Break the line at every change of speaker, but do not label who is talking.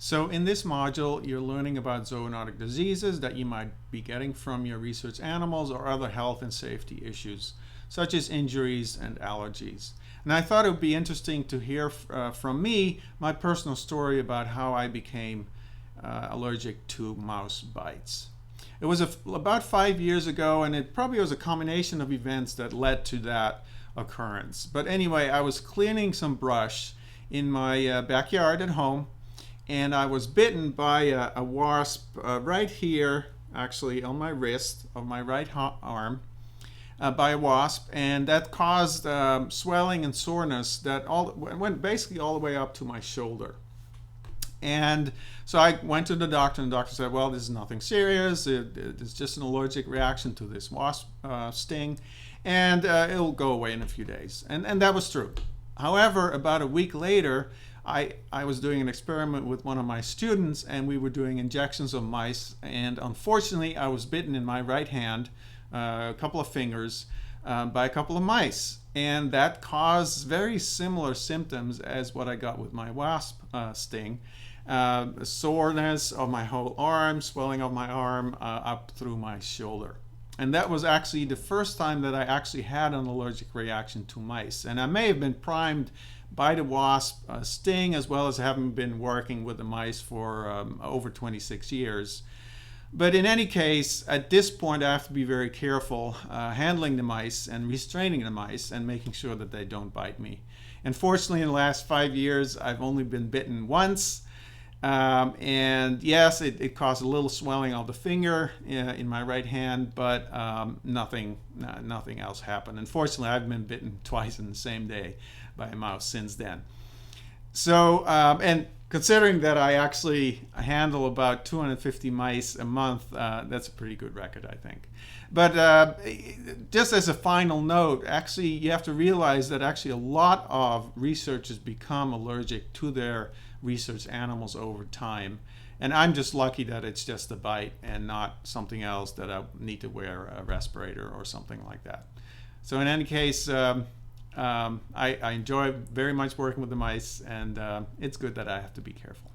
So in this module, you're learning about zoonotic diseases that you might be getting from your research animals or other health and safety issues, such as injuries and allergies. And I thought it would be interesting to hear from me my personal story about how I became allergic to mouse bites. It was about 5 years ago, and it probably was a combination of events that led to that occurrence. But anyway, I was cleaning some brush in my backyard at home, and I was bitten by a wasp right here, actually on my wrist of my right arm, by a wasp, and that caused swelling and soreness that went basically all the way up to my shoulder. And so I went to the doctor, and the doctor said, well, this is nothing serious. It's just an allergic reaction to this wasp sting, and it'll go away in a few days. And that was true. However, about a week later, I was doing an experiment with one of my students, and we were doing injections of mice, and unfortunately I was bitten in my right hand, a couple of fingers, by a couple of mice, and that caused very similar symptoms as what I got with my wasp sting. Soreness of my whole arm, swelling of my arm up through my shoulder. And that was actually the first time that I actually had an allergic reaction to mice. And I may have been primed by the wasp sting, as well as having been working with the mice for over 26 years. But in any case, at this point, I have to be very careful handling the mice and restraining the mice and making sure that they don't bite me. And fortunately, in the last 5 years, I've only been bitten once. And yes, it caused a little swelling of the finger in my right hand, but nothing else happened. Unfortunately, I've been bitten twice in the same day by a mouse since then. So, and considering that I actually handle about 250 mice a month, that's a pretty good record, I think. But just as a final note, actually, you have to realize that actually a lot of researchers become allergic to their research animals over time. And I'm just lucky that it's just a bite and not something else that I need to wear a respirator or something like that. So in any case, I enjoy very much working with the mice, and it's good that I have to be careful.